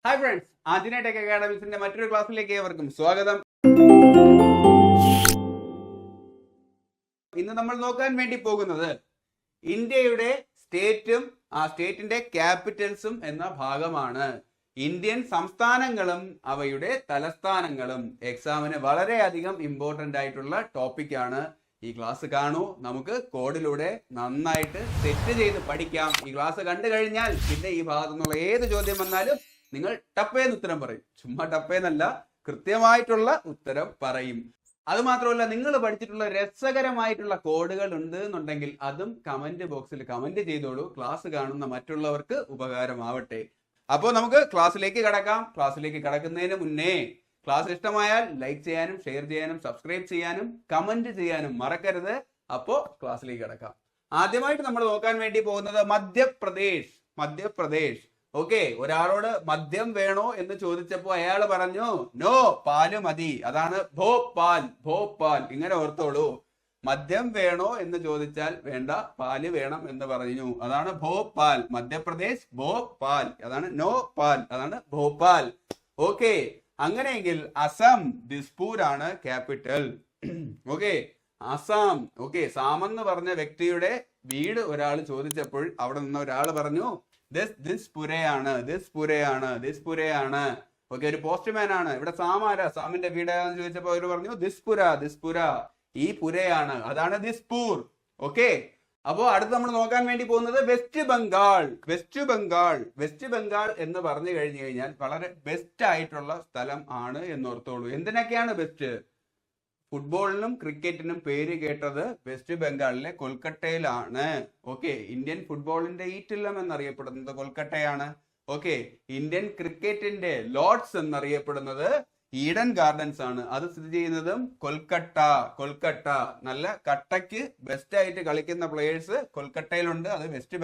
Hi friends, Anjaneya tech അക്കാഡമിക്സിന്റെ മറ്റൊരു ക്ലാസ്സിലേക്ക് ഏവർക്കും സ്വാഗതം. ഇന്ന് നമ്മൾ നോക്കാൻ വേണ്ടി പോകുന്നത് ഇന്ത്യയുടെ സ്റ്റേറ്റും ആ സ്റ്റേറ്റിന്റെ ക്യാപിറ്റൽസും എന്ന ഭാഗമാണ്. ഇന്ത്യൻ സംസ്ഥാനങ്ങളും അവയുടെ തലസ്ഥാനങ്ങളും എക്സാമിന് വളരെയധികം ഇമ്പോർട്ടന്റ് ആയിട്ടുള്ള ടോപ്പിക്കാണ്. ഈ ക്ലാസ് കാണൂ, നമുക്ക് കോഡിലൂടെ നന്നായിട്ട് സെറ്റ് ചെയ്ത് പഠിക്കാം. ഈ ക്ലാസ് കണ്ടു കഴിഞ്ഞാൽ പിന്നെ ഈ ഭാഗത്തു നിന്നുള്ള ഏത് ചോദ്യം വന്നാലും നിങ്ങൾ ടപ്പേന്ന് ഉത്തരം പറയും. ചുമ്മാ ടപ്പേന്നല്ല, കൃത്യമായിട്ടുള്ള ഉത്തരം പറയും. അത് മാത്രമല്ല, നിങ്ങൾ പഠിച്ചിട്ടുള്ള രസകരമായിട്ടുള്ള കോഡുകൾ ഉണ്ട് എന്നുണ്ടെങ്കിൽ അതും കമന്റ് ബോക്സിൽ കമന്റ് ചെയ്തോളൂ. ക്ലാസ് കാണുന്ന മറ്റുള്ളവർക്ക് ഉപകാരമാവട്ടെ. അപ്പോൾ നമുക്ക് ക്ലാസ്സിലേക്ക് കടക്കാം. ക്ലാസ്സിലേക്ക് കടക്കുന്നതിന് മുന്നേ ക്ലാസ് ഇഷ്ടമായാൽ ലൈക്ക് ചെയ്യാനും ഷെയർ ചെയ്യാനും സബ്സ്ക്രൈബ് ചെയ്യാനും കമന്റ് ചെയ്യാനും മറക്കരുത്. അപ്പോൾ ക്ലാസ്സിലേക്ക് കടക്കാം. ആദ്യമായിട്ട് നമ്മൾ നോക്കാൻ വേണ്ടി പോകുന്നത് മധ്യപ്രദേശ്. ഓക്കെ, ഒരാളോട് മദ്യം വേണോ എന്ന് ചോദിച്ചപ്പോ അയാൾ പറഞ്ഞു നോ, പാല് മതി. അതാണ് ഭോപ്പാൽ. ഇങ്ങനെ ഓർത്തോളൂ. മദ്യം വേണോ എന്ന് ചോദിച്ചാൽ വേണ്ട, പാല് വേണം എന്ന് പറഞ്ഞു. അതാണ് ഭോപ്പാൽ. മധ്യപ്രദേശ് ഭോപ്പാൽ. അതാണ് നോ പാൽ, അതാണ് ഭോപ്പാൽ. ഓക്കെ, അങ്ങനെയെങ്കിൽ അസം ദിസ്പൂർ ആണ് ക്യാപിറ്റൽ. ഓക്കെ, അസം. ഓക്കെ, സാമെന്ന് പറഞ്ഞ വ്യക്തിയുടെ വീട് ഒരാൾ ചോദിച്ചപ്പോൾ അവിടെ നിന്ന് ഒരാൾ പറഞ്ഞു ദിസ്പുരയാണ്. ഓക്കെ, ഒരു പോസ്റ്റ്മാൻ ആണ്. ഇവിടെ സാമിന്റെ വീടാന്ന് ചോദിച്ചപ്പോ അവര് പറഞ്ഞു ദിസ്പുര, ഈ പുരയാണ്, അതാണ് ദിസ്പൂർ. ഓക്കെ, അപ്പോ അടുത്ത് നമ്മൾ നോക്കാൻ വേണ്ടി പോകുന്നത് വെസ്റ്റ് ബംഗാൾ എന്ന് പറഞ്ഞു കഴിഞ്ഞു കഴിഞ്ഞാൽ വളരെ ബെസ്റ്റ് ആയിട്ടുള്ള സ്ഥലം ആണ് എന്നോർത്തോളൂ. എന്തിനൊക്കെയാണ് ബെസ്റ്റ്? ഫുട്ബോളിനും ക്രിക്കറ്റിനും പേര് കേട്ടത് വെസ്റ്റ് ബംഗാളിലെ കൊൽക്കട്ടയിലാണ്. ഓക്കെ, ഇന്ത്യൻ ഫുട്ബോളിന്റെ ഈറ്റില്ലം എന്നറിയപ്പെടുന്നത് കൊൽക്കട്ടയാണ്. ഓക്കെ, ഇന്ത്യൻ ക്രിക്കറ്റിന്റെ ലോർഡ്സ് എന്നറിയപ്പെടുന്നത് ഈഡൻ ഗാർഡൻസ് ആണ്. അത് സ്ഥിതി ചെയ്യുന്നതും കൊൽക്കട്ട. നല്ല കട്ടയ്ക്ക് ബെസ്റ്റ് ആയിട്ട് കളിക്കുന്ന പ്ലേയേഴ്സ് കൊൽക്കട്ടയിലുണ്ട്. അത് വെസ്റ്റ്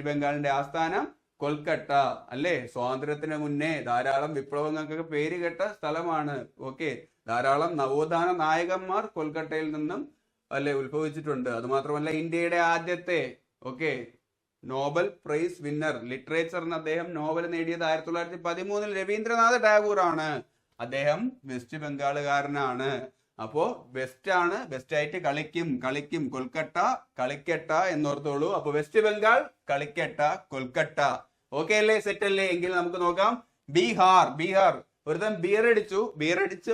ബംഗാളിന്റെ ആസ്ഥാനം കൊൽക്കട്ട അല്ലേ. സ്വാതന്ത്ര്യത്തിന് മുന്നേ ധാരാളം വിപ്ലവങ്ങൾക്കൊക്കെ പേര് കേട്ട സ്ഥലമാണ്. ഓക്കെ, ധാരാളം നവോത്ഥാന നായകന്മാർ കൊൽക്കട്ടയിൽ നിന്നും അല്ലെ ഉത്ഭവിച്ചിട്ടുണ്ട്. അത് മാത്രമല്ല, ഇന്ത്യയുടെ ആദ്യത്തെ നോബൽ പ്രൈസ് വിന്നർ ലിറ്ററേച്ചറിന് അദ്ദേഹം നോബൽ നേടിയത് 1913 രവീന്ദ്രനാഥ് ടാഗോർ ആണ്. അദ്ദേഹം വെസ്റ്റ് ബംഗാളുകാരനാണ്. അപ്പോ ബെസ്റ്റ് ആണ്, ബെസ്റ്റ് ആയിട്ട് കളിക്കും. കളിക്കട്ട എന്നോർത്തോളൂ. അപ്പൊ വെസ്റ്റ് ബംഗാൾ, കളിക്കട്ട, കൊൽക്കട്ട. ഓക്കെ അല്ലേ, സെറ്റ് അല്ലേ? എങ്കിൽ നമുക്ക് നോക്കാം. ബീഹാർ. ഒരുത്തൻ ബിയറടിച്ച്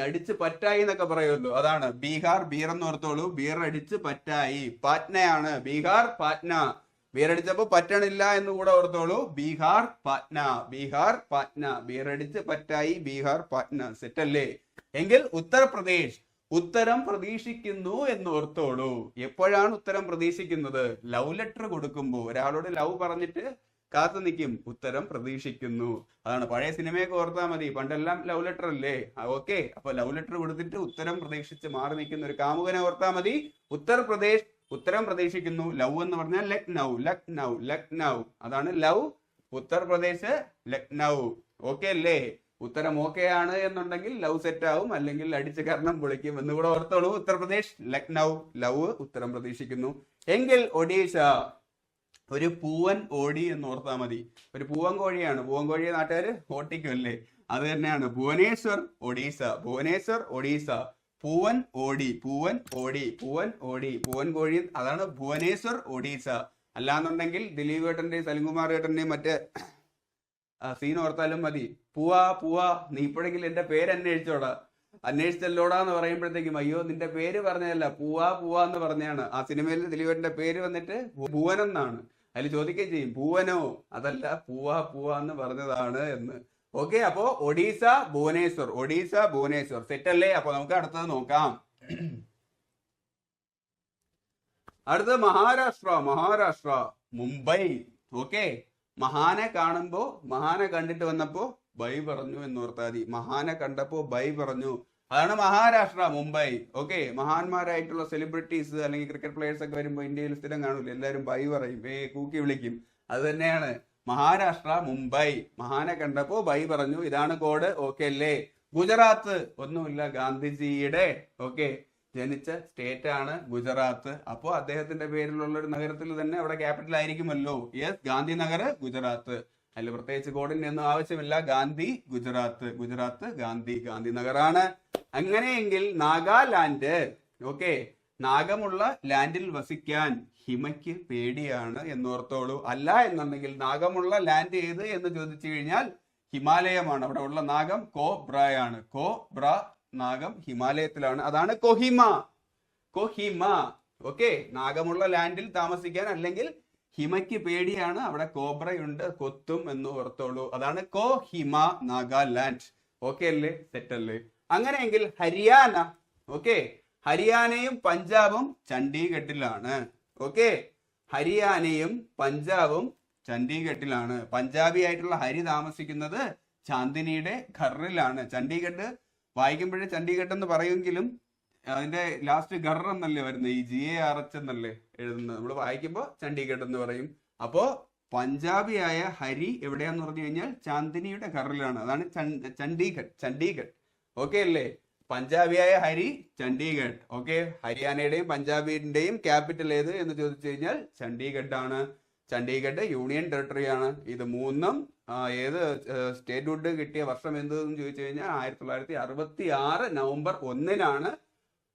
അടിച്ച് പറ്റായി എന്നൊക്കെ പറയുമല്ലോ, അതാണ് ബീഹാർ എന്ന് ഓർത്തോളൂ. ബിയർ അടിച്ച് പറ്റായി. പാറ്റ്നയാണ് ബീഹാർ, പാറ്റ്ന. ബിയറടിച്ചപ്പോ പറ്റണില്ല എന്ന് കൂടെ ഓർത്തോളൂ. ബീഹാർ പാറ്റ്ന. ബിയറടിച്ച് പറ്റായി, ബീഹാർ, പാറ്റ്ന. സെറ്റ് അല്ലേ? എങ്കിൽ ഉത്തരം പ്രതീക്ഷിക്കുന്നു എന്ന് ഓർത്തോളൂ. എപ്പോഴാണ് ഉത്തരം പ്രതീക്ഷിക്കുന്നത്? ലവ് ലെറ്റർ കൊടുക്കുമ്പോ ഒരാളോട് ലവ് പറഞ്ഞിട്ട് കാത്തു നിൽക്കും, ഉത്തരം പ്രതീക്ഷിക്കുന്നു. അതാണ്. പഴയ സിനിമയൊക്കെ ഓർത്താൽ മതി, പണ്ടെല്ലാം ലവ് ലെറ്റർ അല്ലേ. ഓക്കെ, അപ്പൊ ലവ് ലെറ്റർ കൊടുത്തിട്ട് ഉത്തരം പ്രതീക്ഷിച്ച് മാറി നിൽക്കുന്ന ഒരു കാമുകനെ ഓർത്താൽ മതി. ഉത്തർപ്രദേശ് ഉത്തരം പ്രതീക്ഷിക്കുന്നു. ലവ് എന്ന് പറഞ്ഞാൽ ലക്നൗ. അതാണ് ലവ്. ഉത്തർപ്രദേശ് ലക്നൗ. ഓക്കെ അല്ലേ? ഉത്തരം ഓക്കെ ആണ് എന്നുണ്ടെങ്കിൽ ലവ് സെറ്റ് ആവും, അല്ലെങ്കിൽ അടിച്ച് കർണം പൊളിക്കും എന്നുകൂടെ ഓർത്തോളൂ. ഉത്തർപ്രദേശ് ലക്നൗ, ലവ്, ഉത്തരം പ്രതീക്ഷിക്കുന്നു. എങ്കിൽ ഒഡീഷ, ഒരു പൂവൻ ഓടി എന്ന് ഓർത്താൽ മതി. ഒരു പൂവൻ കോഴിയാണ്. പൂവൻ കോഴിയെ നാട്ടുകാര് ഓട്ടിക്കും അല്ലേ, അത് തന്നെയാണ് ഭുവനേശ്വർ ഒഡീസ. പൂവൻ കോഴി, അതാണ് ഭുവനേശ്വർ ഒഡീസ. അല്ലാന്നുണ്ടെങ്കിൽ ദിലീപ് ഏട്ടന്റെയും സലിംകുമാർ ഏട്ടന്റെയും മറ്റേ സീൻ ഓർത്താലും മതി. പൂവാ നീ ഇപ്പോഴെങ്കിലും എന്റെ പേര് അന്വേഷിച്ചല്ലോടാന്ന് പറയുമ്പോഴത്തേക്കും അയ്യോ നിന്റെ പേര് പറഞ്ഞതല്ല, പൂവാ എന്ന് പറഞ്ഞാണ്. ആ സിനിമയിൽ ദിലീപേട്ടന്റെ പേര് വന്നിട്ട് ഭുവൻ എന്നാണ്. അതിൽ ചോദിക്കുകയും ചെയ്യും, ഭുവനോ? അതല്ല, പൂവാ എന്ന് പറഞ്ഞതാണ് എന്ന്. ഓക്കെ, അപ്പോ ഒഡീസ ഭുവനേശ്വർ. സെറ്റ് അല്ലേ? അപ്പൊ നമുക്ക് അടുത്തത് നോക്കാം. അടുത്തത് മഹാരാഷ്ട്ര മുംബൈ. ഓക്കെ, മഹാനെ കണ്ടിട്ട് വന്നപ്പോ ബൈ പറഞ്ഞു എന്നോർത്താൽ മതി. മഹാനെ കണ്ടപ്പോ ബൈ പറഞ്ഞു, അതാണ് മഹാരാഷ്ട്ര, മുംബൈ. ഓക്കെ, മഹാന്മാരായിട്ടുള്ള സെലിബ്രിറ്റീസ് അല്ലെങ്കിൽ ക്രിക്കറ്റ് പ്ലേയേഴ്സ് ഒക്കെ വരുമ്പോ ഇന്ത്യയിൽ സ്ഥിരം കാണൂല, എല്ലാവരും ബൈ പറയും, കൂക്കി വിളിക്കും. അത് തന്നെയാണ് മഹാരാഷ്ട്ര, മുംബൈ. മഹാനെ കണ്ടപ്പോ ബൈ പറഞ്ഞു. ഇതാണ് കോഡ്. ഓക്കെ അല്ലേ? ഗുജറാത്ത്, ഒന്നുമില്ല, ഗാന്ധിജിയുടെ ജനിച്ച സ്റ്റേറ്റ് ആണ് ഗുജറാത്ത്. അപ്പോ അദ്ദേഹത്തിന്റെ പേരിലുള്ള ഒരു നഗരത്തിൽ തന്നെ അവിടെ ക്യാപിറ്റൽ ആയിരിക്കുമല്ലോ. യെസ്, ഗാന്ധിനഗർ, ഗുജറാത്ത്. അതിൽ പ്രത്യേകിച്ച് കോഡിന്റെ ഒന്നും ആവശ്യമില്ല. ഗാന്ധി ഗുജറാത്ത്, ഗുജറാത്ത് ഗാന്ധി, ഗാന്ധിനഗറാണ്. അങ്ങനെയെങ്കിൽ നാഗാലാൻഡ്, ഓക്കെ, നാഗമുള്ള ലാൻഡിൽ വസിക്കാൻ ഹിമയ്ക്ക് പേടിയാണ് എന്നോർത്തോളൂ. അല്ല എന്നുണ്ടെങ്കിൽ നാഗമുള്ള ലാൻഡ് ഏത് എന്ന് ചോദിച്ചു കഴിഞ്ഞാൽ ഹിമാലയമാണ്. അവിടെ ഉള്ള നാഗം കോബ്രയാണ്. കോബ്ര നാഗം ഹിമാലയത്തിലാണ്. അതാണ് കൊഹിമ. കൊഹിമ, ഓക്കെ. നാഗമുള്ള ലാൻഡിൽ താമസിക്കാൻ അല്ലെങ്കിൽ ഹിമയ്ക്ക് പേടിയാണ്, അവിടെ കോബ്രയുണ്ട്, കൊത്തും എന്ന് ഓർത്തോളൂ. അതാണ് കൊഹിമ, നാഗാലാൻഡ്. ഓക്കെ അല്ലേ? സെറ്റ് അല്ലേ? അങ്ങനെയെങ്കിൽ ഹരിയാന, ഓക്കെ, ഹരിയാനയും പഞ്ചാബും ചണ്ഡീഗഡിലാണ്. ഓക്കെ, ഹരിയാനയും പഞ്ചാബും ചണ്ഡീഗഡിലാണ്. പഞ്ചാബി ആയിട്ടുള്ള ഹരി താമസിക്കുന്നത് ചാന്ദിനിയുടെ ഘറിലാണ്. ചണ്ഡീഗഡ് വായിക്കുമ്പോഴേ ചണ്ഡീഗഡ് എന്ന് പറയുമെങ്കിലും അതിന്റെ ലാസ്റ്റ് ഘർ എന്നല്ലേ വരുന്നത്, ഈ GARH എന്നല്ലേ എഴുതുന്നത്. നമ്മൾ വായിക്കുമ്പോൾ ചണ്ഡീഗഡ് എന്ന് പറയും. അപ്പോ പഞ്ചാബിയായ ഹരി എവിടെയാന്ന് പറഞ്ഞു കഴിഞ്ഞാൽ ചാന്ദിനിയുടെ ഘറിലാണ്. അതാണ് ചണ്ഡീഗഡ്. ചണ്ഡീഗഡ്, ഓക്കെ അല്ലേ? പഞ്ചാബിയായ ഹരി ചണ്ഡീഗഡ്. ഓക്കെ, ഹരിയാനയുടെയും പഞ്ചാബിന്റെയും ക്യാപിറ്റൽ ഏത് എന്ന് ചോദിച്ചു കഴിഞ്ഞാൽ ചണ്ഡീഗഡ് ആണ്. ചണ്ഡീഗഡ് യൂണിയൻ ടെറിട്ടറി ആണ്. ഇത് മൂന്നും ഏത് സ്റ്റേറ്റ്ഹുഡ് കിട്ടിയ വർഷം എന്തെന്ന് ചോദിച്ചു കഴിഞ്ഞാൽ 1966 നവംബർ 1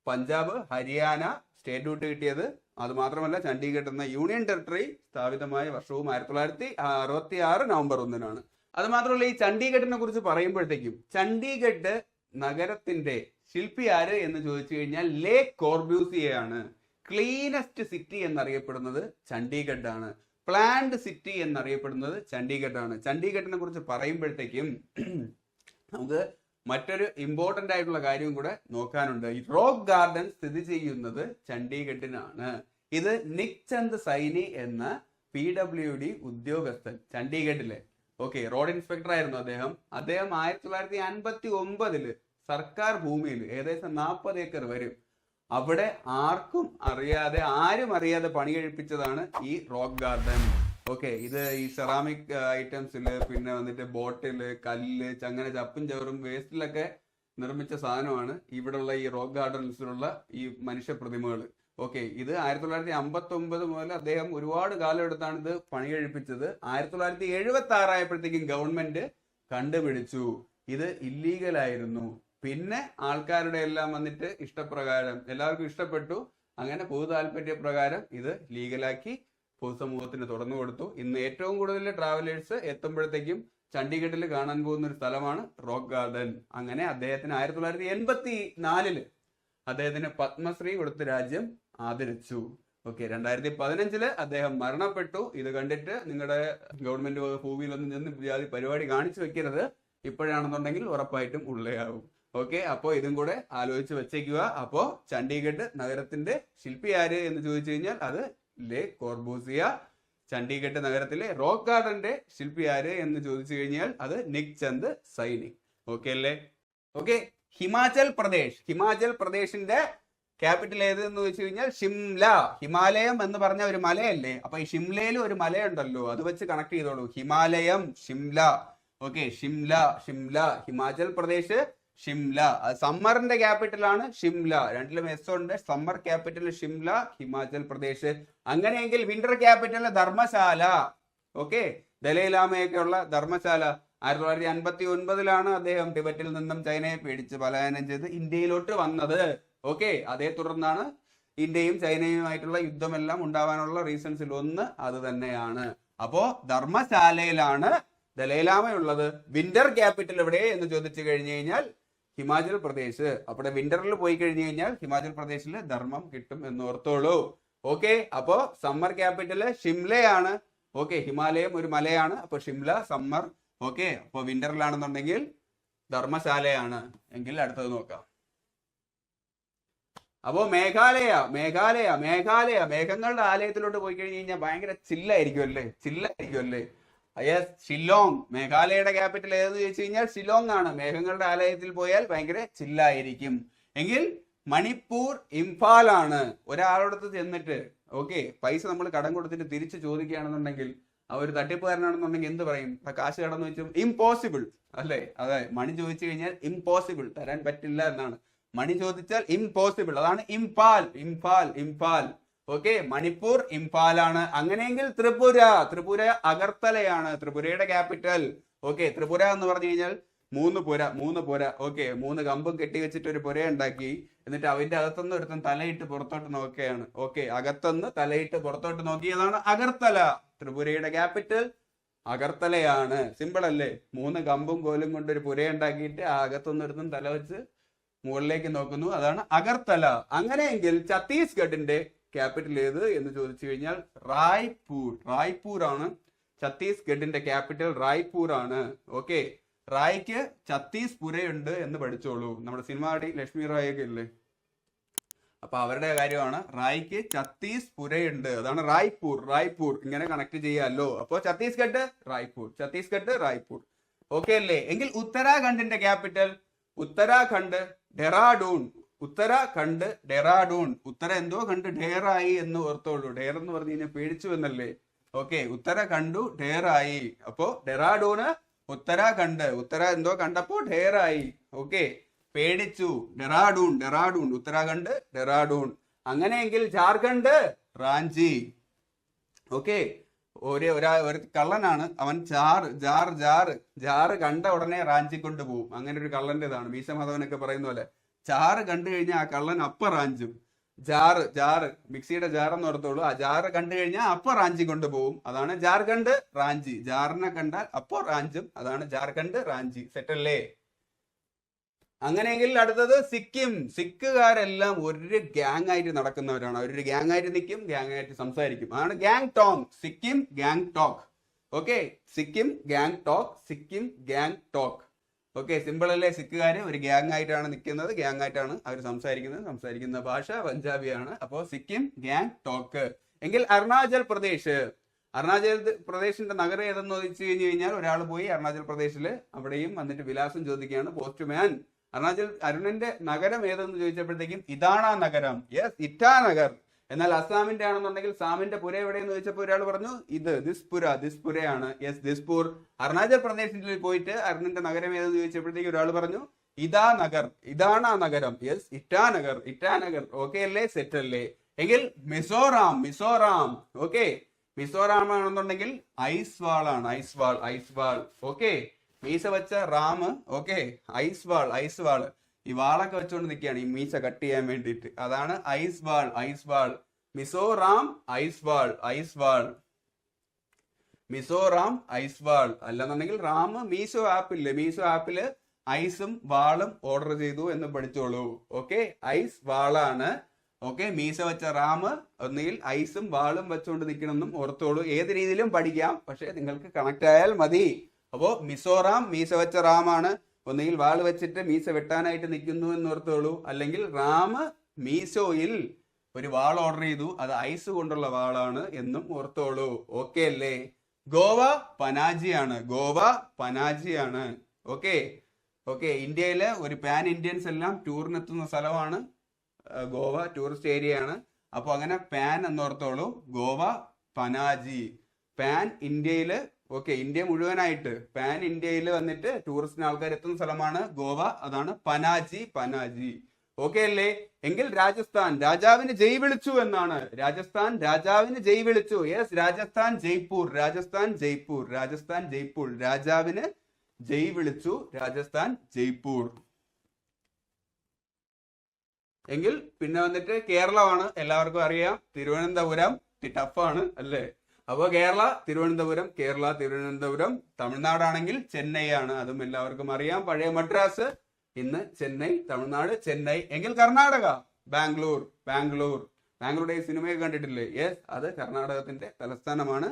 പഞ്ചാബ് ഹരിയാന സ്റ്റേറ്റ്ഹുഡ് കിട്ടിയത്. അത് മാത്രമല്ല ചണ്ഡീഗഡ് എന്ന യൂണിയൻ ടെറിട്ടറി സ്ഥാപിതമായ വർഷവും 1966 നവംബർ 1 അത് മാത്രമല്ല, ഈ ചണ്ഡീഗഡിനെ കുറിച്ച് പറയുമ്പോഴത്തേക്കും ചണ്ഡീഗഡ് നഗരത്തിന്റെ ശില്പി ആര് എന്ന് ചോദിച്ചു കഴിഞ്ഞാൽ ലേ കോർബ്യൂസിയയാണ്. ക്ലീനസ്റ്റ് സിറ്റി എന്നറിയപ്പെടുന്നത് ചണ്ഡീഗഡ് ആണ്. പ്ലാൻഡ് സിറ്റി എന്നറിയപ്പെടുന്നത് ചണ്ഡീഗഡ് ആണ്. ചണ്ഡീഗഡിനെ കുറിച്ച് പറയുമ്പോഴത്തേക്കും നമുക്ക് മറ്റൊരു ഇമ്പോർട്ടന്റ് ആയിട്ടുള്ള കാര്യം കൂടെ നോക്കാനുണ്ട്. ഈ റോക്ക് ഗാർഡൻ സ്ഥിതി ചെയ്യുന്നത് ചണ്ഡീഗഡിനാണ്. ഇത് നിക് ചന്ദ് സൈനി എന്ന PWD ഉദ്യോഗസ്ഥൻ ചണ്ഡീഗഡിലെ, ഓക്കെ, റോഡ് ഇൻസ്പെക്ടർ ആയിരുന്നു അദ്ദേഹം. 1959 സർക്കാർ ഭൂമിയിൽ ഏകദേശം 40 ഏക്കർ വരും. അവിടെ ആരും അറിയാതെ പണി കഴിപ്പിച്ചതാണ് ഈ റോക്ക് ഗാർഡൻ. ഓക്കെ, ഇത് ഈ സെറാമിക് ഐറ്റംസില്, പിന്നെ വന്നിട്ട് ബോട്ടില്, കല്ല്, അങ്ങനെ ചപ്പും ചവറും വേസ്റ്റിലൊക്കെ നിർമ്മിച്ച സാധനമാണ് ഇവിടെയുള്ള ഈ റോക്ക് ഗാർഡൻസിലുള്ള ഈ മനുഷ്യ പ്രതിമകൾ. ഓക്കെ, ഇത് 1959 മുതൽ അദ്ദേഹം ഒരുപാട് കാലം എടുത്താണ് ഇത് പണി കഴിപ്പിച്ചത്. 1976 ആയപ്പോഴത്തേക്കും ഗവൺമെന്റ് കണ്ടുപിടിച്ചു ഇത് ഇല്ലീഗലായിരുന്നു. പിന്നെ ആൾക്കാരുടെ എല്ലാം വന്നിട്ട് ഇഷ്ടപ്രകാരം എല്ലാവർക്കും ഇഷ്ടപ്പെട്ടു. അങ്ങനെ പൊതു താല്പര്യ പ്രകാരം ഇത് ലീഗലാക്കി പൊതുസമൂഹത്തിന് തുറന്നു കൊടുത്തു. ഇന്ന് ഏറ്റവും കൂടുതൽ ട്രാവലേഴ്സ് എത്തുമ്പോഴത്തേക്കും ചണ്ഡീഗഡിൽ കാണാൻ പോകുന്ന ഒരു സ്ഥലമാണ് റോക്ക് ഗാർഡൻ. അങ്ങനെ അദ്ദേഹത്തിന് 1984 അദ്ദേഹത്തിന് പത്മശ്രീ കൊടുത്ത് രാജ്യം ആദരിച്ചു. ഓക്കെ, 2015 അദ്ദേഹം മരണപ്പെട്ടു. ഇത് കണ്ടിട്ട് നിങ്ങളുടെ ഗവൺമെന്റ് ഭൂമിയിലൊന്നും ചെന്ന് ജാതി പരിപാടി കാണിച്ചു വെക്കരുത്. ഇപ്പോഴാണെന്നുണ്ടെങ്കിൽ ഉറപ്പായിട്ടും ഉള്ളയാവും. ഓക്കെ, അപ്പോൾ ഇതും കൂടെ ആലോചിച്ച് വെച്ചേക്കുക. അപ്പോ ചണ്ഡീഗഡ് നഗരത്തിന്റെ ശില്പി ആര് എന്ന് ചോദിച്ചു കഴിഞ്ഞാൽ അത് ലേ കോർബൂസിയ. ചണ്ഡീഗഡ് നഗരത്തിലെ റോക്ക് ഗാർഡന്റെ ശില്പി ആര് എന്ന് ചോദിച്ചു കഴിഞ്ഞാൽ അത് നിക് ചന്ദ് സൈനി. ഓക്കെ അല്ലേ? ഓക്കെ, ഹിമാചൽ പ്രദേശിന്റെ ക്യാപിറ്റൽ ഏത് എന്ന് ചോദിച്ചു കഴിഞ്ഞാൽ ഷിംല. ഹിമാലയം എന്ന് പറഞ്ഞ ഒരു മലയല്ലേ, അപ്പൊ ഈ ഷിംലയിൽ ഒരു മലയുണ്ടല്ലോ, അത് വെച്ച് കണക്ട് ചെയ്തോളൂ. ഹിമാലയം, ഷിംല. ഓക്കെ, ഷിംല ഹിമാചൽ പ്രദേശ്, ഷിംല. സമ്മറിന്റെ ക്യാപിറ്റൽ ആണ് ഷിംല. രണ്ടിലും എസ് ഉണ്ട്. Summer capital Shimla, Himachal Pradesh. അങ്ങനെയെങ്കിൽ വിന്റർ ക്യാപിറ്റൽ ധർമ്മശാല. ഓക്കെ, ദലൈലാമയൊക്കെ ഉള്ള ധർമ്മശാല. 1959 അദ്ദേഹം ടിബറ്റിൽ നിന്നും ചൈനയെ പേടിച്ച് പലായനം ചെയ്ത് ഇന്ത്യയിലോട്ട് വന്നത്. ഓക്കെ, അതേ തുടർന്നാണ് ഇന്ത്യയും ചൈനയുമായിട്ടുള്ള യുദ്ധമെല്ലാം ഉണ്ടാവാനുള്ള റീസൺസിൽ ഒന്ന് അത് തന്നെയാണ്. അപ്പോ ധർമ്മശാലയിലാണ് ദലൈലാമയുള്ളത്. വിന്റർ ക്യാപിറ്റൽ എവിടെ എന്ന് ചോദിച്ചു കഴിഞ്ഞു കഴിഞ്ഞാൽ ഹിമാചൽ പ്രദേശ്. അവിടെ വിന്ററിൽ പോയി കഴിഞ്ഞു കഴിഞ്ഞാൽ ഹിമാചൽ പ്രദേശിൽ ധർമ്മം കിട്ടും എന്ന് ഓർത്തോളൂ. ഓക്കെ, അപ്പോ സമ്മർ ക്യാപിറ്റല് ഷിംലയാണ്. ഓക്കെ, ഹിമാലയം ഒരു മലയാണ്, അപ്പൊ ഷിംല സമ്മർ. ഓക്കെ, അപ്പൊ വിന്ററിലാണെന്നുണ്ടെങ്കിൽ ധർമ്മശാലയാണ്. എങ്കിൽ അടുത്തത് നോക്കാം. അപ്പോ മേഘാലയ മേഘങ്ങളുടെ ആലയത്തിലോട്ട് പോയി കഴിഞ്ഞു കഴിഞ്ഞാൽ ഭയങ്കര ചില്ലായിരിക്കും അല്ലേ? യെസ്, ഷില്ലോങ്. മേഘാലയയുടെ ക്യാപിറ്റൽ ഏതെന്ന് ചോദിച്ചു കഴിഞ്ഞാൽ ഷില്ലോങ് ആണ്. മേഘങ്ങളുടെ ആലയത്തിൽ പോയാൽ ഭയങ്കര ചില്ലായിരിക്കും. എങ്കിൽ മണിപ്പൂർ ഇംഫാൽ ആണ്. ഒരാളോടത്ത് ചെന്നിട്ട് ഓക്കെ പൈസ നമ്മൾ കടം കൊടുത്തിട്ട് തിരിച്ചു ചോദിക്കുകയാണെന്നുണ്ടെങ്കിൽ അവർ തട്ടിപ്പുകാരനാണെന്നുണ്ടെങ്കിൽ എന്ത് പറയും? കാശ് കടന്നു വെച്ചു ഇംപോസിബിൾ അല്ലേ? അതെ, മണി ചോദിച്ചു കഴിഞ്ഞാൽ ഇംപോസിബിൾ, തരാൻ പറ്റില്ല എന്നാണ്. മണി ചോദിച്ചാൽ ഇംപോസിബിൾ. അതാണ് ഇംഫാൽ. ഓക്കെ, മണിപ്പൂർ ഇംഫാലാണ്. അങ്ങനെയെങ്കിൽ ത്രിപുര അഗർത്തലയാണ് ത്രിപുരയുടെ ക്യാപിറ്റൽ. ഓക്കെ, ത്രിപുര എന്ന് പറഞ്ഞു കഴിഞ്ഞാൽ മൂന്ന് പുര. ഓക്കെ, 3 കമ്പും കെട്ടി വെച്ചിട്ട് ഒരു പുര ഉണ്ടാക്കി. എന്നിട്ട് അതിന്റെ അകത്തുനിന്ന് ഒരുത്തൻ തലയിട്ട് പുറത്തോട്ട് നോക്കുകയാണ്. ഓക്കെ, അകത്തുനിന്ന് തലയിട്ട് പുറത്തോട്ട് നോക്കിയതാണ് അഗർത്തല. ത്രിപുരയുടെ ക്യാപിറ്റൽ അഗർത്തലയാണ്. സിമ്പിൾ അല്ലേ? 3 കമ്പും കോലും കൊണ്ട് ഒരു പുര ഉണ്ടാക്കിയിട്ട് ആ അകത്തുനിന്ന് ഒരുത്തൻ തല വെച്ച് മുകളിലേക്ക് നോക്കുന്നു, അതാണ് അഗർത്തല. അങ്ങനെയെങ്കിൽ ഛത്തീസ്ഗഡിന്റെ ക്യാപിറ്റൽ ഏത് എന്ന് ചോദിച്ചു കഴിഞ്ഞാൽ റായ്പൂർ ആണ് ഛത്തീസ്ഗഡിന്റെ ക്യാപിറ്റൽ. റായ്പൂർ ആണ്. ഓക്കെ, റായ്ക്ക് ഛത്തീസ് പുരയുണ്ട് എന്ന് പഠിച്ചോളൂ. നമ്മുടെ സിനിമ നടി ലക്ഷ്മി റായ് ഒക്കെ ഇല്ലേ, അപ്പൊ അവരുടെ കാര്യമാണ്. റായ്ക്ക് ഛത്തീസ് പുരയുണ്ട്, അതാണ് റായ്പൂർ. ഇങ്ങനെ കണക്ട് ചെയ്യാമല്ലോ. അപ്പോ ഛത്തീസ്ഗഡ് റായ്പൂർ. ഓക്കെ അല്ലേ? എങ്കിൽ ഉത്തരാഖണ്ഡിന്റെ ക്യാപിറ്റൽ ഉത്തരാഖണ്ഡ് ഡെറാഡൂൺ. ഉത്തര എന്തോ കണ്ട് ഡേറായി എന്ന് ഓർത്തോളൂ. ഡേർ എന്ന് പറഞ്ഞു കഴിഞ്ഞാൽ പേടിച്ചു എന്നല്ലേ. ഓക്കെ, ഉത്തരാഖണ്ഡു ഡേറായി. അപ്പോ ഡെറാഡൂണ് ഉത്തരാഖണ്ഡ്. ഉത്തര എന്തോ കണ്ടപ്പോ ഡേറായി. ഓക്കെ, പേടിച്ചു. ഡെറാഡൂൺ ഉത്തരാഖണ്ഡ് ഡെറാഡൂൺ. അങ്ങനെയെങ്കിൽ ജാർഖണ്ഡ് റാഞ്ചി. ഓക്കെ, ഒരു കള്ളനാണ് അവൻ. ജാറ് കണ്ട ഉടനെ റാഞ്ചി കൊണ്ടുപോകും. അങ്ങനെ ഒരു കള്ളന്റേതാണ്. മീശ മാധവനൊക്കെ പറയുന്ന പോലെ ജാറ് കണ്ടു കഴിഞ്ഞാൽ ആ കള്ളൻ അപ്പ റാഞ്ചും. ജാറ് മിക്സിയുടെ ജാറെന്ന് ഓർത്തോളൂ. ആ ജാറ് കണ്ടു കഴിഞ്ഞാൽ അപ്പ റാഞ്ചി കൊണ്ടുപോകും. അതാണ് ജാർഖണ്ഡ് റാഞ്ചി. ജാറിനെ കണ്ടാൽ അപ്പോ റാഞ്ചും. അതാണ് ജാർഖണ്ഡ് റാഞ്ചി. സെറ്റല്ലേ? അങ്ങനെയെങ്കിൽ അടുത്തത് സിക്കിം. സിക്കുകാരെല്ലാം ഒരു ഗ്യാങ് ആയിട്ട് നടക്കുന്നവരാണ്. അവരൊരു ഗ്യാങ് ആയിട്ട് നിൽക്കും, ഗ്യാങ് ആയിട്ട് സംസാരിക്കും. അതാണ് gang Tong. Sikkim gang talk. Okay, Sikkim gang talk. Okay, simple അല്ലേ? സിക്കുകാര് ഒരു ഗ്യാങ് ആയിട്ടാണ് നിൽക്കുന്നത്, ഗ്യാങ് ആയിട്ടാണ് അവർ സംസാരിക്കുന്ന ഭാഷ പഞ്ചാബിയാണ്. അപ്പോ സിക്കിം ഗ്യാങ് ടോക്ക്. എങ്കിൽ അരുണാചൽ പ്രദേശിന്റെ നഗരം ഏതെന്ന് ചോദിച്ചു കഴിഞ്ഞാൽ ഒരാൾ പോയി അരുണാചൽ പ്രദേശില് അവിടെയും വന്നിട്ട് വിലാസം ചോദിക്കുകയാണ് പോസ്റ്റ്മാൻ. അരുണിന്റെ നഗരം ഏതെന്ന് ചോദിച്ചപ്പോഴത്തേക്കും ഇതാണ് ആ നഗരം. യെസ്, ഇറ്റാനഗർ. എന്നാൽ അസാമിന്റെ ആണെന്നുണ്ടെങ്കിൽ സാമിന്റെ പുര എവിടെയെന്ന് ചോദിച്ചപ്പോൾ ഒരാൾ പറഞ്ഞു ഇത് ദിസ്പുരയാണ്. യെസ്, ദിസ്പൂർ. അരുണാചൽ പ്രദേശിൽ പോയിട്ട് അരുണിന്റെ നഗരം ഏതെന്ന് ചോദിച്ചപ്പോഴത്തേക്കും ഒരാൾ പറഞ്ഞു ഇതാണ് ആ നഗരം. യെസ്, ഇറ്റാനഗർ. ഓക്കെ അല്ലേ? സെറ്റ് അല്ലേ? എങ്കിൽ മിസോറാം. ഓക്കെ, മിസോറാം ആണെന്നുണ്ടെങ്കിൽ ഐസ്വാൾ ആണ്. ഐസ്വാൾ. ഓക്കെ, മീശ വെച്ച റാം. ഓക്കെ, ഐസ്വാൾ. ഈ വാളൊക്കെ വെച്ചുകൊണ്ട് നിൽക്കുകയാണ് ഈ മീശ കട്ട് ചെയ്യാൻ വേണ്ടിയിട്ട്. അതാണ് ഐസ്വാൾ. മിസോറാം ഐസ്വാൾ. അല്ലെന്നുണ്ടെങ്കിൽ റാം മീശോ ആപ്പില് ഐസും വാളും ഓർഡർ ചെയ്തു എന്ന് പഠിച്ചോളൂ. Okay, ice വാളാണ്. ഓക്കെ, മീശ വെച്ച റാം ഒന്നുകിൽ ഐസും വാളും വെച്ചുകൊണ്ട് നിൽക്കണമെന്നും ഓർത്തോളൂ. ഏത് രീതിയിലും പഠിക്കാം, പക്ഷെ നിങ്ങൾക്ക് കണക്ട് ആയാൽ മതി. അപ്പോ മിസോറാം മീശ വെച്ച റാമാണ്. ഒന്നുകിൽ വാൾ വെച്ചിട്ട് മീശ വെട്ടാനായിട്ട് നിൽക്കുന്നു എന്ന് ഓർത്തോളൂ. അല്ലെങ്കിൽ റാം മീശോയിൽ ഒരു വാൾ ഓർഡർ ചെയ്തു, അത് ഐസ് കൊണ്ടുള്ള വാളാണ് എന്നും ഓർത്തോളൂ. ഓക്കെ അല്ലേ? ഗോവ പനാജിയാണ്. ഓക്കെ, ഇന്ത്യയിലെ ഒരു പാൻ ഇന്ത്യൻസ് എല്ലാം ടൂറിനെത്തുന്ന സ്ഥലമാണ് ഗോവ. ടൂറിസ്റ്റ് ഏരിയ ആണ്. അപ്പൊ അങ്ങനെ പാൻ എന്നോർത്തോളൂ. ഗോവ പനാജി. പാൻ ഇന്ത്യയില്, ഓക്കെ, ഇന്ത്യ മുഴുവനായിട്ട് പാൻ ഇന്ത്യയിൽ വന്നിട്ട് ടൂറിസ്റ്റിന് ആൾക്കാർ എത്തുന്ന സ്ഥലമാണ് ഗോവ. അതാണ് പനാജി. ഓക്കെ അല്ലേ? എങ്കിൽ രാജസ്ഥാൻ രാജാവിന് ജയ് വിളിച്ചു എന്നാണ്. രാജസ്ഥാൻ രാജാവിന് ജയ് വിളിച്ചു. യെസ്, രാജസ്ഥാൻ ജയ്പൂർ. രാജാവിന് ജയ് വിളിച്ചു. രാജസ്ഥാൻ ജയ്പൂർ. എങ്കിൽ പിന്നെ വന്നിട്ട് കേരളമാണ്. എല്ലാവർക്കും അറിയാം. തിരുവനന്തപുരം ടഫാണ് അല്ലേ? അപ്പൊ തിരുവനന്തപുരം. തമിഴ്നാടാണെങ്കിൽ ചെന്നൈ ആണ്. അതും എല്ലാവർക്കും അറിയാം. പഴയ മദ്രാസ്, ഇന്ന് ചെന്നൈ. തമിഴ്നാട് ചെന്നൈ. എങ്കിൽ കർണാടക ബാംഗ്ലൂരുടെ ഈ സിനിമയൊക്കെ കണ്ടിട്ടില്ലേ? യെസ്, അത് കർണാടകത്തിന്റെ തലസ്ഥാനമാണ്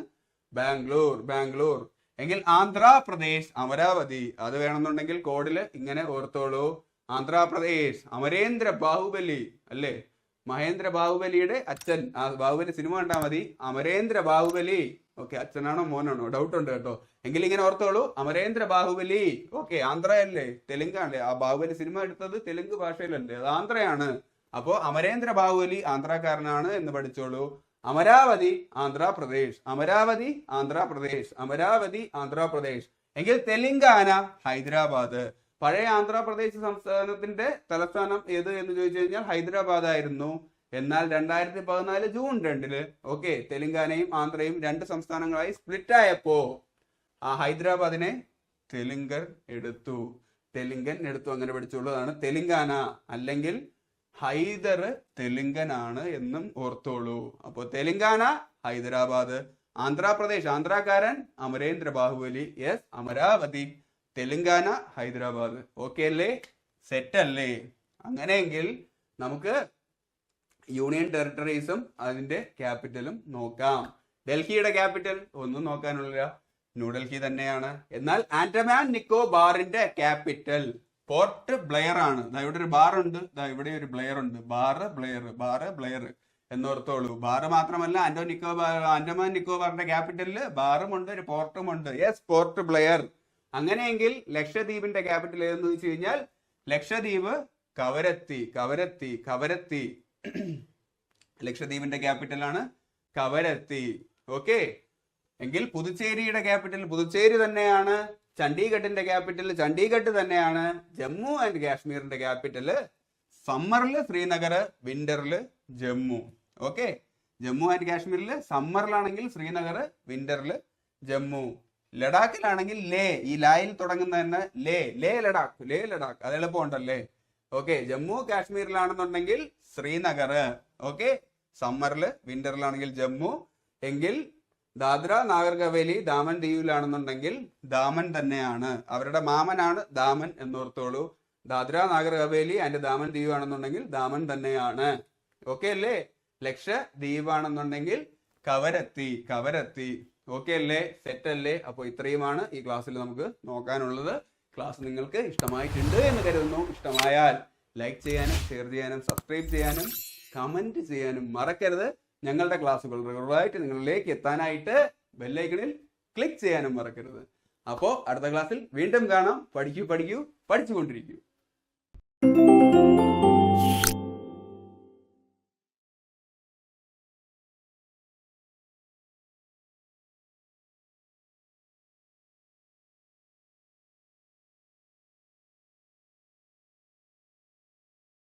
ബാംഗ്ലൂർ. എങ്കിൽ ആന്ധ്രാപ്രദേശ് അമരാവതി. അത് വേണമെന്നുണ്ടെങ്കിൽ കോഡില് ഇങ്ങനെ ഓർത്തോളൂ. ആന്ധ്രാപ്രദേശ്. അമരേന്ദ്ര ബാഹുബലി അല്ലേ? മഹേന്ദ്ര ബാഹുബലിയുടെ അച്ഛൻ. ആ ബാഹുബലി സിനിമ കണ്ടാൽ മതി. അമരേന്ദ്ര ബാഹുബലി. ഓക്കെ, അച്ഛനാണോ മോനാണോ ഡൗട്ട് ഉണ്ട് കേട്ടോ. എങ്കിൽ ഇങ്ങനെ ഓർത്തോളൂ, അമരേന്ദ്ര ബാഹുബലി. ഓക്കെ, ആന്ധ്രയല്ലേ? തെലുങ്കാണല്ലേ? ആ ബാഹുബലി സിനിമ എടുത്തത് തെലുങ്ക് ഭാഷയിലല്ലേ? അത് ആന്ധ്രയാണ്. അപ്പോ അമരേന്ദ്ര ബാഹുബലി ആന്ധ്രാക്കാരനാണ് എന്ന് പഠിച്ചോളൂ. അമരാവതി ആന്ധ്രാപ്രദേശ്. എങ്കിൽ തെലങ്കാന ഹൈദരാബാദ്. പഴയ ആന്ധ്രാപ്രദേശ് സംസ്ഥാനത്തിന്റെ തലസ്ഥാനം ഏത് എന്ന് ചോദിച്ചു കഴിഞ്ഞാൽ ഹൈദരാബാദ് ആയിരുന്നു. എന്നാൽ 2014 ജൂൺ 2 ഓക്കെ തെലുങ്കാനയും ആന്ധ്രയും 2 സംസ്ഥാനങ്ങളായി സ്പ്ലിറ്റ് ആയപ്പോ ആ ഹൈദരാബാദിനെ തെലുങ്കൻ എടുത്തു. അങ്ങനെ പഠിച്ചുള്ളതാണ് തെലുങ്കാന. അല്ലെങ്കിൽ ഹൈദർ തെലുങ്കനാണ് എന്നും ഓർത്തോളൂ. അപ്പോ തെലുങ്കാന ഹൈദരാബാദ്, ആന്ധ്രാപ്രദേശ് ആന്ധ്രാക്കാരൻ അമരേന്ദ്ര ബാഹുബലി, യെസ് അമരാവതി, തെലുങ്കാന ഹൈദരാബാദ്. ഓക്കെ അല്ലേ? സെറ്റ് അല്ലേ? അങ്ങനെയെങ്കിൽ നമുക്ക് യൂണിയൻ ടെറിട്ടറീസും അതിന്റെ ക്യാപിറ്റലും നോക്കാം. ഡൽഹിയുടെ ക്യാപിറ്റൽ ഒന്നും നോക്കാനുള്ള ന്യൂഡൽഹി തന്നെയാണ്. എന്നാൽ ആൻഡമാൻ നിക്കോബാറിന്റെ ക്യാപിറ്റൽ പോർട്ട് ബ്ലെയർ ആണ്. ഇവിടെ ഒരു ബാർ ഉണ്ട്, ഇവിടെ ഒരു ബ്ലെയർ ഉണ്ട്. ബാറ് ബ്ലെയർ എന്നോർത്തോളൂ. ബാറ് മാത്രമല്ല, ആൻഡമാൻ നിക്കോബാറിന്റെ ക്യാപിറ്റലില് ബാറും ഉണ്ട്, ഒരു പോർട്ടും ഉണ്ട്. Yes, port Blair. അങ്ങനെയെങ്കിൽ ലക്ഷദ്വീപിന്റെ ക്യാപിറ്റൽ ഏതെന്ന് വെച്ച് കഴിഞ്ഞാൽ ലക്ഷദ്വീപ് കവരത്തി. ലക്ഷദ്വീപിന്റെ ക്യാപിറ്റൽ ആണ് കവരത്തി. ഓക്കെ. എങ്കിൽ പുതുച്ചേരിയുടെ ക്യാപിറ്റൽ പുതുച്ചേരി തന്നെയാണ്. ചണ്ഡീഗഡിന്റെ ക്യാപിറ്റൽ ചണ്ഡീഗഡ് തന്നെയാണ്. ജമ്മു ആൻഡ് കാശ്മീരിന്റെ ക്യാപിറ്റൽ സമ്മറിൽ ശ്രീനഗർ, വിന്ററിൽ ജമ്മു. ഓക്കെ. ജമ്മു ആൻഡ് കാശ്മീരിൽ സമ്മറിലാണെങ്കിൽ ശ്രീനഗർ, വിന്ററിൽ ജമ്മു. ലഡാക്കിലാണെങ്കിൽ ലേ, ഈ ലായിൽ തുടങ്ങുന്ന തന്നെ ലേ ലഡാക്ക്. അത് എളുപ്പമുണ്ടല്ലേ? ഓക്കെ. ജമ്മു കാശ്മീരിലാണെന്നുണ്ടെങ്കിൽ ശ്രീനഗർ. ഓക്കെ. സമ്മറിൽ, വിന്ററിലാണെങ്കിൽ ജമ്മു. എങ്കിൽ ദാദ്ര നാഗർ ഹവേലി ദാമൻ ദിയുവിലാണെന്നുണ്ടെങ്കിൽ ദാമൻ തന്നെയാണ്. അവരുടെ മാമനാണ് ദാമൻ എന്നോർത്തോളൂ. ദാദ്ര നാഗർ ഹവേലി ആൻഡ് ദാമൻ ദിയു ആണെന്നുണ്ടെങ്കിൽ ദാമൻ തന്നെയാണ്. ഓക്കെ അല്ലേ? ലക്ഷദ്വീപ് ആണെന്നുണ്ടെങ്കിൽ കവരത്തി. ഓക്കെ അല്ലേ? സെറ്റ് അല്ലേ? അപ്പോൾ ഇത്രയുമാണ് ഈ ക്ലാസ്സിൽ നമുക്ക് നോക്കാനുള്ളത്. ക്ലാസ് നിങ്ങൾക്ക് ഇഷ്ടമായിട്ടുണ്ട് എന്ന് കരുതുന്നു. ഇഷ്ടമായാൽ ലൈക്ക് ചെയ്യാനും ഷെയർ ചെയ്യാനും സബ്സ്ക്രൈബ് ചെയ്യാനും കമന്റ് ചെയ്യാനും മറക്കരുത്. ഞങ്ങളുടെ ക്ലാസ്സുകൾ റെഗുലറായിട്ട് നിങ്ങളിലേക്ക് എത്താനായിട്ട് ബെല്ലൈക്കണിൽ ക്ലിക്ക് ചെയ്യാനും മറക്കരുത്. അപ്പോൾ അടുത്ത ക്ലാസ്സിൽ വീണ്ടും കാണാം. പഠിക്കൂ പഠിച്ചുകൊണ്ടിരിക്കൂ.